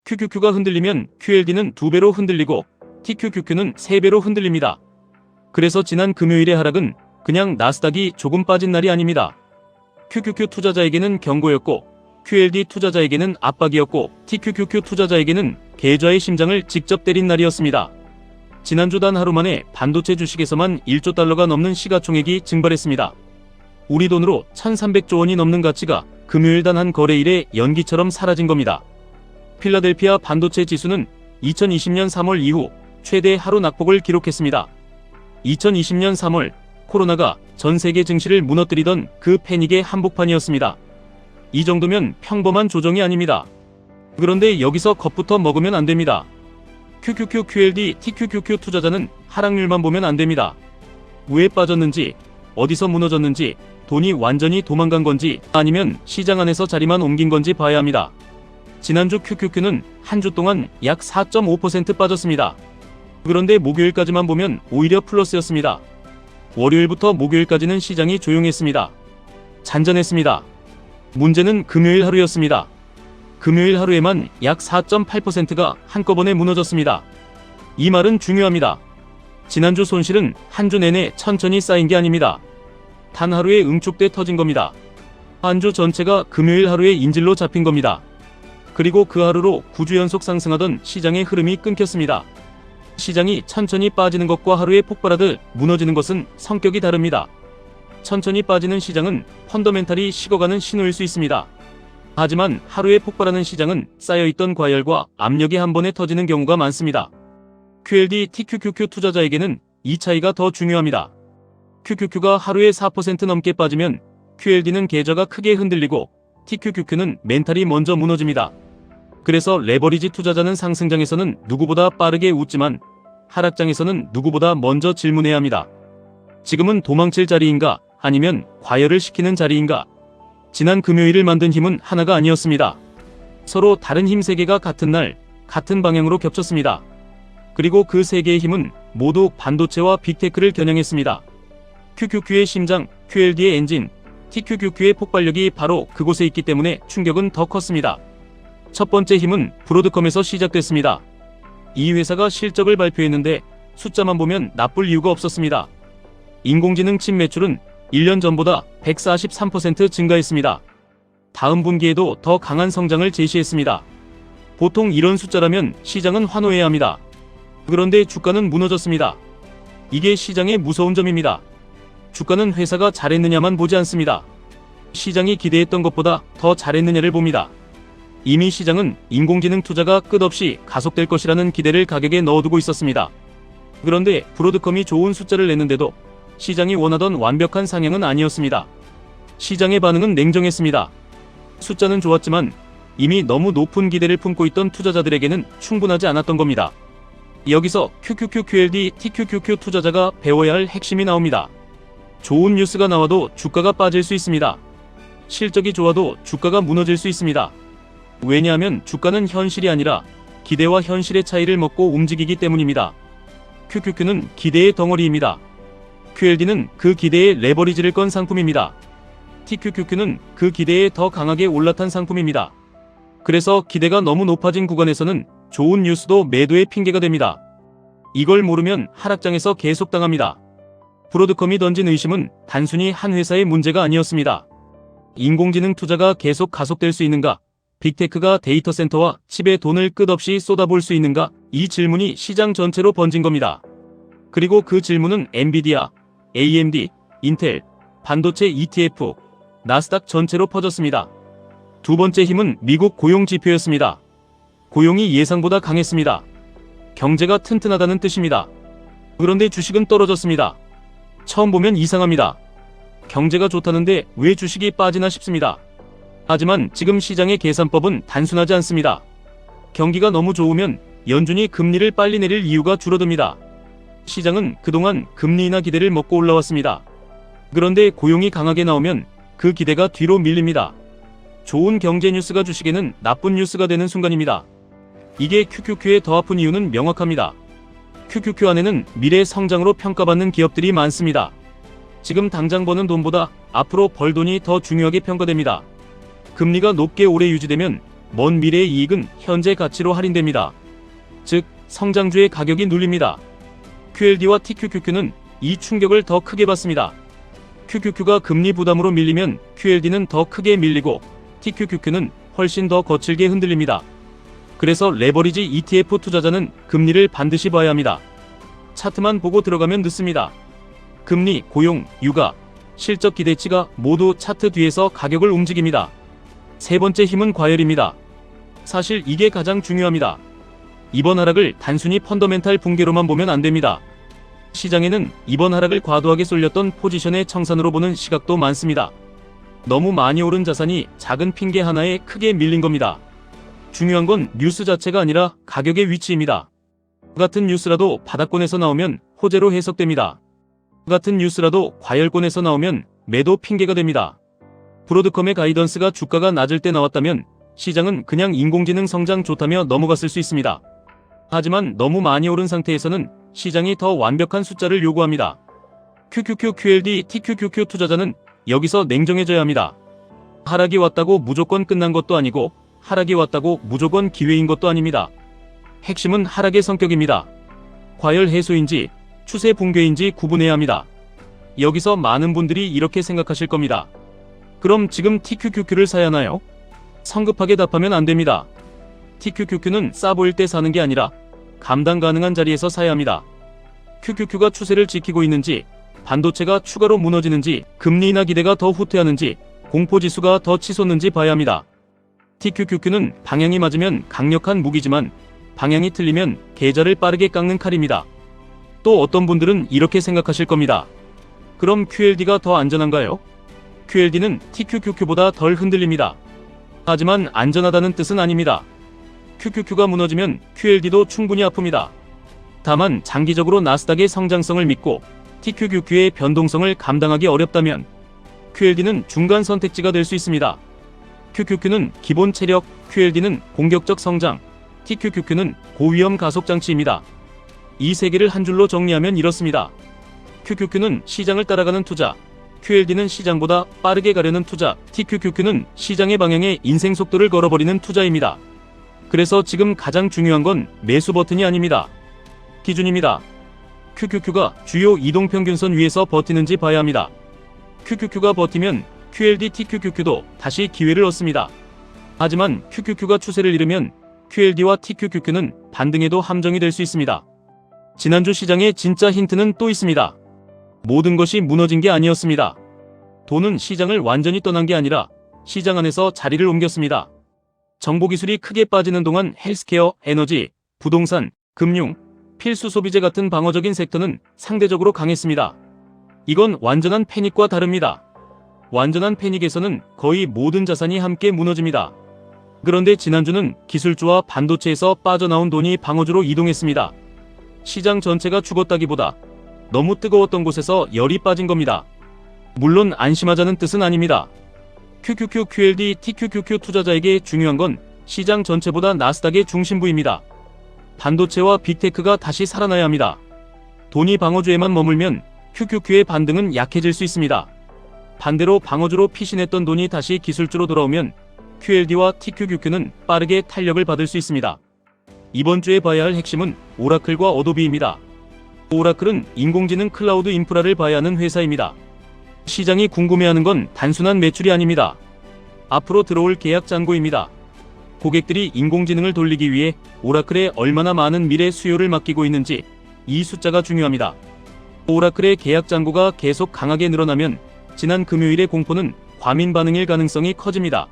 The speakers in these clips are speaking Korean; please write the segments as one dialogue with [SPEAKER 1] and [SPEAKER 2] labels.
[SPEAKER 1] QQQ가 흔들리면 QLD는 2배로 흔들리고 TQQQ는 3배로 흔들립니다. 그래서 지난 금요일의 하락은 그냥 나스닥이 조금 빠진 날이 아닙니다. QQQ 투자자에게는 경고였고 QLD 투자자에게는 압박이었고 TQQQ 투자자에게는 계좌의 심장을 직접 때린 날이었습니다. 지난주 단 하루 만에 반도체 주식에서만 1조 달러가 넘는 시가총액이 증발했습니다. 우리 돈으로 1,300조 원이 넘는 가치가 금요일 단 한 거래일에 연기처럼 사라진 겁니다. 필라델피아 반도체 지수는 2020년 3월 이후 최대 하루 낙폭을 기록했습니다. 2020년 3월 코로나가 전 세계 증시를 무너뜨리던 그 패닉의 한복판이었습니다. 이 정도면 평범한 조정이 아닙니다. 그런데 여기서 겁부터 먹으면 안 됩니다. QQQ, QLD, TQQQ 투자자는 하락률만 보면 안 됩니다. 왜 빠졌는지, 어디서 무너졌는지, 돈이 완전히 도망간 건지 아니면 시장 안에서 자리만 옮긴 건지 봐야 합니다. 지난주 QQQ는 한 주 동안 약 4.5% 빠졌습니다. 그런데 목요일까지만 보면 오히려 플러스였습니다. 월요일부터 목요일까지는 시장이 조용했습니다. 잔잔했습니다. 문제는 금요일 하루였습니다. 금요일 하루에만 약 4.8%가 한꺼번에 무너졌습니다. 이 말은 중요합니다. 지난주 손실은 한 주 내내 천천히 쌓인 게 아닙니다. 단 하루에 응축돼 터진 겁니다. 한 주 전체가 금요일 하루에 인질로 잡힌 겁니다. 그리고 그 하루로 9주 연속 상승하던 시장의 흐름이 끊겼습니다. 시장이 천천히 빠지는 것과 하루에 폭발하듯 무너지는 것은 성격이 다릅니다. 천천히 빠지는 시장은 펀더멘탈이 식어가는 신호일 수 있습니다. 하지만 하루에 폭발하는 시장은 쌓여있던 과열과 압력이 한 번에 터지는 경우가 많습니다. QLD, TQQQ 투자자에게는 이 차이가 더 중요합니다. QQQ가 하루에 4% 넘게 빠지면 QLD는 계좌가 크게 흔들리고 TQQQ는 멘탈이 먼저 무너집니다. 그래서 레버리지 투자자는 상승장에서는 누구보다 빠르게 웃지만 하락장에서는 누구보다 먼저 질문해야 합니다. 지금은 도망칠 자리인가 아니면 과열을 시키는 자리인가? 지난 금요일을 만든 힘은 하나가 아니었습니다. 서로 다른 힘 3개가 같은 날 같은 방향으로 겹쳤습니다. 그리고 그 3개의 힘은 모두 반도체와 빅테크를 겨냥했습니다. QQQ의 심장, QLD의 엔진, TQQQ의 폭발력이 바로 그곳에 있기 때문에 충격은 더 컸습니다. 첫 번째 힘은 브로드컴에서 시작됐습니다. 이 회사가 실적을 발표했는데 숫자만 보면 나쁠 이유가 없었습니다. 인공지능 칩 매출은 1년 전보다 143% 증가했습니다. 다음 분기에도 더 강한 성장을 제시했습니다. 보통 이런 숫자라면 시장은 환호해야 합니다. 그런데 주가는 무너졌습니다. 이게 시장의 무서운 점입니다. 주가는 회사가 잘했느냐만 보지 않습니다. 시장이 기대했던 것보다 더 잘했느냐를 봅니다. 이미 시장은 인공지능 투자가 끝없이 가속될 것이라는 기대를 가격에 넣어두고 있었습니다. 그런데 브로드컴이 좋은 숫자를 냈는데도 시장이 원하던 완벽한 상향은 아니었습니다. 시장의 반응은 냉정했습니다. 숫자는 좋았지만 이미 너무 높은 기대를 품고 있던 투자자들에게는 충분하지 않았던 겁니다. 여기서 QQQ, QLD, TQQQ 투자자가 배워야 할 핵심이 나옵니다. 좋은 뉴스가 나와도 주가가 빠질 수 있습니다. 실적이 좋아도 주가가 무너질 수 있습니다. 왜냐하면 주가는 현실이 아니라 기대와 현실의 차이를 먹고 움직이기 때문입니다. QQQ는 기대의 덩어리입니다. QLD는 그 기대에 레버리지를 건 상품입니다. TQQQ는 그 기대에 더 강하게 올라탄 상품입니다. 그래서 기대가 너무 높아진 구간에서는 좋은 뉴스도 매도의 핑계가 됩니다. 이걸 모르면 하락장에서 계속 당합니다. 브로드컴이 던진 의심은 단순히 한 회사의 문제가 아니었습니다. 인공지능 투자가 계속 가속될 수 있는가? 빅테크가 데이터 센터와 칩에 돈을 끝없이 쏟아볼 수 있는가? 이 질문이 시장 전체로 번진 겁니다. 그리고 그 질문은 엔비디아, AMD, 인텔, 반도체 ETF, 나스닥 전체로 퍼졌습니다. 두 번째 힘은 미국 고용 지표였습니다. 고용이 예상보다 강했습니다. 경제가 튼튼하다는 뜻입니다. 그런데 주식은 떨어졌습니다. 처음 보면 이상합니다. 경제가 좋다는데 왜 주식이 빠지나 싶습니다. 하지만 지금 시장의 계산법은 단순하지 않습니다. 경기가 너무 좋으면 연준이 금리를 빨리 내릴 이유가 줄어듭니다. 시장은 그동안 금리 인하 기대를 먹고 올라왔습니다. 그런데 고용이 강하게 나오면 그 기대가 뒤로 밀립니다. 좋은 경제 뉴스가 주식에는 나쁜 뉴스가 되는 순간입니다. 이게 QQQ의 더 아픈 이유는 명확합니다. QQQ 안에는 미래 성장으로 평가받는 기업들이 많습니다. 지금 당장 버는 돈보다 앞으로 벌 돈이 더 중요하게 평가됩니다. 금리가 높게 오래 유지되면 먼 미래의 이익은 현재 가치로 할인됩니다. 즉, 성장주의 가격이 눌립니다. QLD와 TQQQ는 이 충격을 더 크게 받습니다. QQQ가 금리 부담으로 밀리면 QLD는 더 크게 밀리고 TQQQ는 훨씬 더 거칠게 흔들립니다. 그래서 레버리지 ETF 투자자는 금리를 반드시 봐야 합니다. 차트만 보고 들어가면 늦습니다. 금리, 고용, 육아, 실적 기대치가 모두 차트 뒤에서 가격을 움직입니다. 세 번째 힘은 과열입니다. 사실 이게 가장 중요합니다. 이번 하락을 단순히 펀더멘탈 붕괴로만 보면 안 됩니다. 시장에는 이번 하락을 과도하게 쏠렸던 포지션의 청산으로 보는 시각도 많습니다. 너무 많이 오른 자산이 작은 핑계 하나에 크게 밀린 겁니다. 중요한 건 뉴스 자체가 아니라 가격의 위치입니다. 같은 뉴스라도 바닥권에서 나오면 호재로 해석됩니다. 같은 뉴스라도 과열권에서 나오면 매도 핑계가 됩니다. 브로드컴의 가이던스가 주가가 낮을 때 나왔다면 시장은 그냥 인공지능 성장 좋다며 넘어갔을 수 있습니다. 하지만 너무 많이 오른 상태에서는 시장이 더 완벽한 숫자를 요구합니다. QQQ, QLD, TQQQ 투자자는 여기서 냉정해져야 합니다. 하락이 왔다고 무조건 끝난 것도 아니고 하락이 왔다고 무조건 기회인 것도 아닙니다. 핵심은 하락의 성격입니다. 과열 해소인지 추세 붕괴인지 구분해야 합니다. 여기서 많은 분들이 이렇게 생각하실 겁니다. 그럼 지금 TQQQ를 사야 하나요? 성급하게 답하면 안 됩니다. TQQQ는 싸 보일 때 사는 게 아니라 감당 가능한 자리에서 사야 합니다. QQQ가 추세를 지키고 있는지, 반도체가 추가로 무너지는지, 금리 인하 기대가 더 후퇴하는지, 공포지수가 더 치솟는지 봐야 합니다. TQQQ는 방향이 맞으면 강력한 무기지만 방향이 틀리면 계좌를 빠르게 깎는 칼입니다. 또 어떤 분들은 이렇게 생각하실 겁니다. 그럼 QLD가 더 안전한가요? QLD는 TQQQ보다 덜 흔들립니다. 하지만 안전하다는 뜻은 아닙니다. QQQ가 무너지면 QLD도 충분히 아픕니다. 다만 장기적으로 나스닥의 성장성을 믿고 TQQQ의 변동성을 감당하기 어렵다면 QLD는 중간 선택지가 될 수 있습니다. QQQ는 기본 체력, QLD는 공격적 성장, TQQQ는 고위험 가속 장치입니다. 이 세 개를 한 줄로 정리하면 이렇습니다. QQQ는 시장을 따라가는 투자, QLD는 시장보다 빠르게 가려는 투자, TQQQ는 시장의 방향에 인생 속도를 걸어버리는 투자입니다. 그래서 지금 가장 중요한 건 매수 버튼이 아닙니다. 기준입니다. QQQ가 주요 이동평균선 위에서 버티는지 봐야 합니다. QQQ가 버티면 QLD, TQQQ도 다시 기회를 얻습니다. 하지만 QQQ가 추세를 잃으면 QLD와 TQQQ는 반등에도 함정이 될 수 있습니다. 지난주 시장의 진짜 힌트는 또 있습니다. 모든 것이 무너진 게 아니었습니다. 돈은 시장을 완전히 떠난 게 아니라 시장 안에서 자리를 옮겼습니다. 정보기술이 크게 빠지는 동안 헬스케어, 에너지, 부동산, 금융, 필수 소비재 같은 방어적인 섹터는 상대적으로 강했습니다. 이건 완전한 패닉과 다릅니다. 완전한 패닉에서는 거의 모든 자산이 함께 무너집니다. 그런데 지난주는 기술주와 반도체에서 빠져나온 돈이 방어주로 이동했습니다. 시장 전체가 죽었다기보다 너무 뜨거웠던 곳에서 열이 빠진 겁니다. 물론 안심하자는 뜻은 아닙니다. QQQ, QLD, TQQQ 투자자에게 중요한 건 시장 전체보다 나스닥의 중심부입니다. 반도체와 빅테크가 다시 살아나야 합니다. 돈이 방어주에만 머물면 QQQ의 반등은 약해질 수 있습니다. 반대로 방어주로 피신했던 돈이 다시 기술주로 돌아오면 QLD와 TQQQ는 빠르게 탄력을 받을 수 있습니다. 이번 주에 봐야 할 핵심은 오라클과 어도비입니다. 오라클은 인공지능 클라우드 인프라를 봐야 하는 회사입니다. 시장이 궁금해하는 건 단순한 매출이 아닙니다. 앞으로 들어올 계약 잔고입니다. 고객들이 인공지능을 돌리기 위해 오라클에 얼마나 많은 미래 수요를 맡기고 있는지 이 숫자가 중요합니다. 오라클의 계약 잔고가 계속 강하게 늘어나면 지난 금요일의 공포는 과민 반응일 가능성이 커집니다.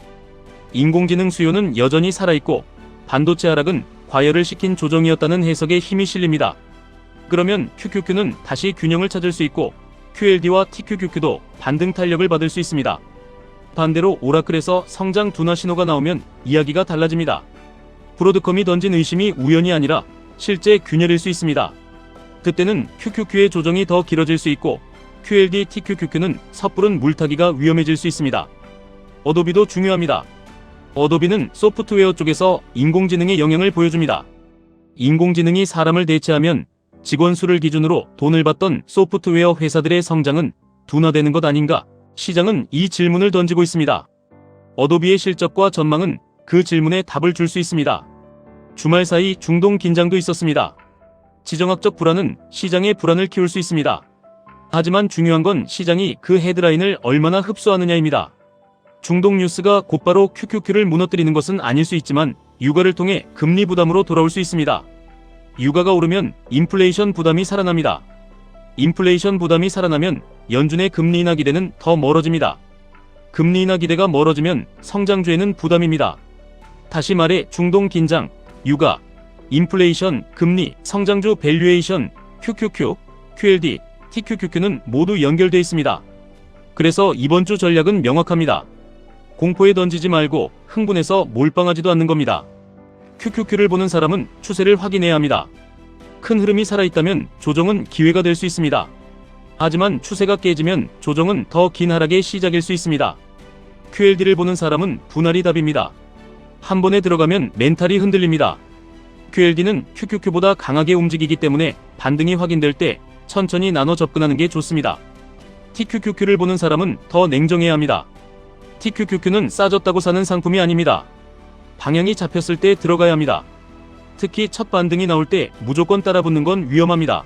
[SPEAKER 1] 인공지능 수요는 여전히 살아있고 반도체 하락은 과열을 시킨 조정이었다는 해석에 힘이 실립니다. 그러면 QQQ는 다시 균형을 찾을 수 있고 QLD와 TQQQ도 반등 탄력을 받을 수 있습니다. 반대로 오라클에서 성장 둔화 신호가 나오면 이야기가 달라집니다. 브로드컴이 던진 의심이 우연이 아니라 실제 균열일 수 있습니다. 그때는 QQQ의 조정이 더 길어질 수 있고 QLD, TQQQ는 섣부른 물타기가 위험해질 수 있습니다. 어도비도 중요합니다. 어도비는 소프트웨어 쪽에서 인공지능의 영향을 보여줍니다. 인공지능이 사람을 대체하면 직원 수를 기준으로 돈을 받던 소프트웨어 회사들의 성장은 둔화되는 것 아닌가? 시장은 이 질문을 던지고 있습니다. 어도비의 실적과 전망은 그 질문에 답을 줄 수 있습니다. 주말 사이 중동 긴장도 있었습니다. 지정학적 불안은 시장의 불안을 키울 수 있습니다. 하지만 중요한 건 시장이 그 헤드라인을 얼마나 흡수하느냐입니다. 중동 뉴스가 곧바로 QQQ를 무너뜨리는 것은 아닐 수 있지만 유가를 통해 금리 부담으로 돌아올 수 있습니다. 유가가 오르면 인플레이션 부담이 살아납니다. 인플레이션 부담이 살아나면 연준의 금리 인하 기대는 더 멀어집니다. 금리 인하 기대가 멀어지면 성장주에는 부담입니다. 다시 말해 중동 긴장, 유가, 인플레이션, 금리, 성장주 밸류에이션, QQQ, QLD, TQQQ는 모두 연결되어 있습니다. 그래서 이번 주 전략은 명확합니다. 공포에 던지지 말고 흥분해서 몰빵하지도 않는 겁니다. QQQ를 보는 사람은 추세를 확인해야 합니다. 큰 흐름이 살아있다면 조정은 기회가 될 수 있습니다. 하지만 추세가 깨지면 조정은 더 긴 하락의 시작일 수 있습니다. QLD를 보는 사람은 분할이 답입니다. 한 번에 들어가면 멘탈이 흔들립니다. QLD는 QQQ보다 강하게 움직이기 때문에 반등이 확인될 때 천천히 나눠 접근하는 게 좋습니다. TQQQ를 보는 사람은 더 냉정해야 합니다. TQQQ는 싸졌다고 사는 상품이 아닙니다. 방향이 잡혔을 때 들어가야 합니다. 특히 첫 반등이 나올 때 무조건 따라붙는 건 위험합니다.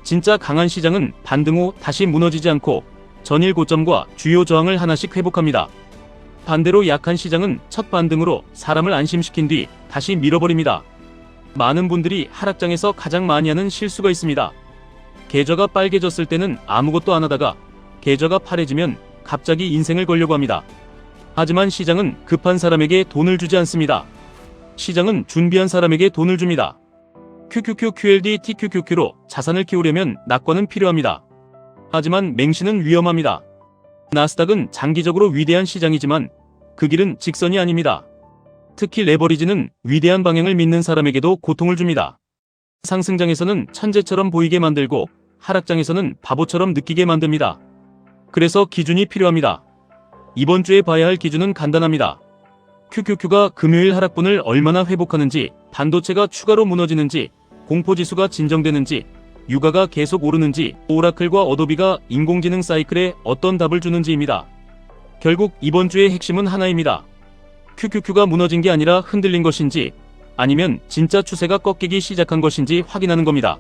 [SPEAKER 1] 진짜 강한 시장은 반등 후 다시 무너지지 않고 전일 고점과 주요 저항을 하나씩 회복합니다. 반대로 약한 시장은 첫 반등으로 사람을 안심시킨 뒤 다시 밀어버립니다. 많은 분들이 하락장에서 가장 많이 하는 실수가 있습니다. 계좌가 빨개졌을 때는 아무것도 안 하다가 계좌가 파래지면 갑자기 인생을 걸려고 합니다. 하지만 시장은 급한 사람에게 돈을 주지 않습니다. 시장은 준비한 사람에게 돈을 줍니다. QQQ, QLD, TQQQ로 자산을 키우려면 낙관은 필요합니다. 하지만 맹신은 위험합니다. 나스닥은 장기적으로 위대한 시장이지만 그 길은 직선이 아닙니다. 특히 레버리지는 위대한 방향을 믿는 사람에게도 고통을 줍니다. 상승장에서는 천재처럼 보이게 만들고 하락장에서는 바보처럼 느끼게 만듭니다. 그래서 기준이 필요합니다. 이번 주에 봐야 할 기준은 간단합니다. QQQ가 금요일 하락분을 얼마나 회복하는지, 반도체가 추가로 무너지는지, 공포지수가 진정되는지, 유가가 계속 오르는지, 오라클과 어도비가 인공지능 사이클에 어떤 답을 주는지입니다. 결국 이번 주의 핵심은 하나입니다. QQQ가 무너진 게 아니라 흔들린 것인지, 아니면 진짜 추세가 꺾이기 시작한 것인지 확인하는 겁니다.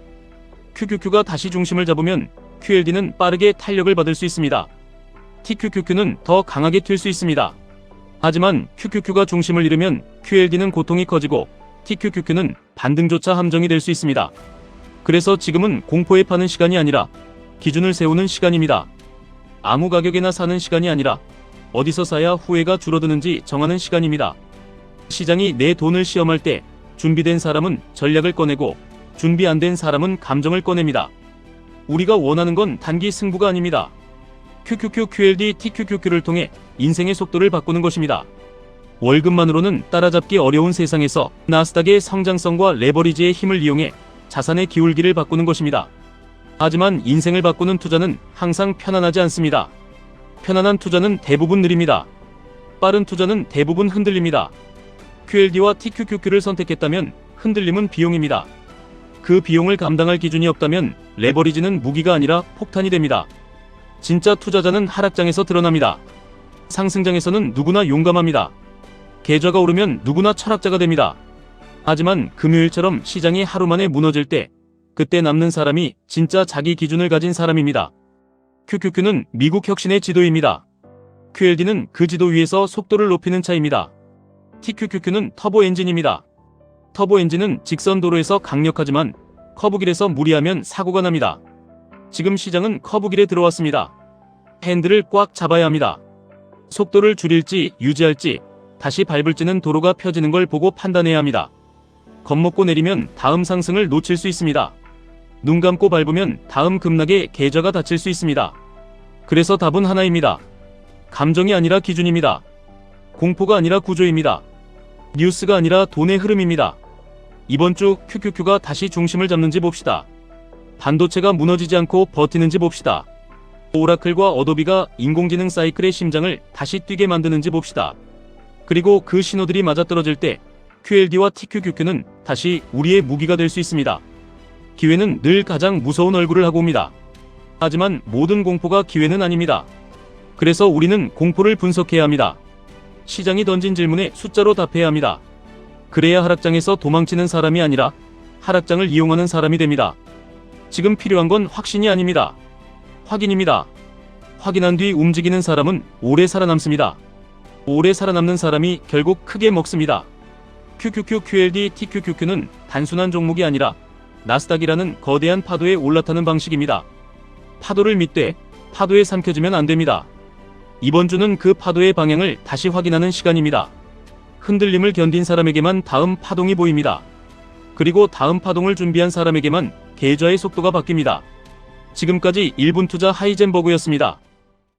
[SPEAKER 1] QQQ가 다시 중심을 잡으면 QLD는 빠르게 탄력을 받을 수 있습니다. TQQQ는 더 강하게 튈 수 있습니다. 하지만 QQQ가 중심을 잃으면 QLD는 고통이 커지고 TQQQ는 반등조차 함정이 될 수 있습니다. 그래서 지금은 공포에 파는 시간이 아니라 기준을 세우는 시간입니다. 아무 가격에나 사는 시간이 아니라 어디서 사야 후회가 줄어드는지 정하는 시간입니다. 시장이 내 돈을 시험할 때 준비된 사람은 전략을 꺼내고 준비 안 된 사람은 감정을 꺼냅니다. 우리가 원하는 건 단기 승부가 아닙니다. QQQ, QLD, TQQQ를 통해 인생의 속도를 바꾸는 것입니다. 월급만으로는 따라잡기 어려운 세상에서 나스닥의 성장성과 레버리지의 힘을 이용해 자산의 기울기를 바꾸는 것입니다. 하지만 인생을 바꾸는 투자는 항상 편안하지 않습니다. 편안한 투자는 대부분 느립니다. 빠른 투자는 대부분 흔들립니다. QLD와 TQQQ를 선택했다면 흔들림은 비용입니다. 그 비용을 감당할 기준이 없다면 레버리지는 무기가 아니라 폭탄이 됩니다. 진짜 투자자는 하락장에서 드러납니다. 상승장에서는 누구나 용감합니다. 계좌가 오르면 누구나 철학자가 됩니다. 하지만 금요일처럼 시장이 하루 만에 무너질 때 그때 남는 사람이 진짜 자기 기준을 가진 사람입니다. QQQ는 미국 혁신의 지도입니다. QLD는 그 지도 위에서 속도를 높이는 차입니다. TQQQ는 터보 엔진입니다. 터보 엔진은 직선 도로에서 강력하지만 커브길에서 무리하면 사고가 납니다. 지금 시장은 커브길에 들어왔습니다. 핸들을 꽉 잡아야 합니다. 속도를 줄일지 유지할지 다시 밟을지는 도로가 펴지는 걸 보고 판단해야 합니다. 겁먹고 내리면 다음 상승을 놓칠 수 있습니다. 눈 감고 밟으면 다음 급락에 계좌가 닫힐 수 있습니다. 그래서 답은 하나입니다. 감정이 아니라 기준입니다. 공포가 아니라 구조입니다. 뉴스가 아니라 돈의 흐름입니다. 이번 주 QQQ가 다시 중심을 잡는지 봅시다. 반도체가 무너지지 않고 버티는지 봅시다. 오라클과 어도비가 인공지능 사이클의 심장을 다시 뛰게 만드는지 봅시다. 그리고 그 신호들이 맞아떨어질 때 QLD와 TQQQ는 다시 우리의 무기가 될 수 있습니다. 기회는 늘 가장 무서운 얼굴을 하고 옵니다. 하지만 모든 공포가 기회는 아닙니다. 그래서 우리는 공포를 분석해야 합니다. 시장이 던진 질문에 숫자로 답해야 합니다. 그래야 하락장에서 도망치는 사람이 아니라 하락장을 이용하는 사람이 됩니다. 지금 필요한 건 확신이 아닙니다. 확인입니다. 확인한 뒤 움직이는 사람은 오래 살아남습니다. 오래 살아남는 사람이 결국 크게 먹습니다. QQQ, QLD, TQQQ는 단순한 종목이 아니라 나스닥이라는 거대한 파도에 올라타는 방식입니다. 파도를 믿되 파도에 삼켜지면 안 됩니다. 이번 주는 그 파도의 방향을 다시 확인하는 시간입니다. 흔들림을 견딘 사람에게만 다음 파동이 보입니다. 그리고 다음 파동을 준비한 사람에게만 계좌의 속도가 바뀝니다. 지금까지 1분 투자 하이젠버그였습니다.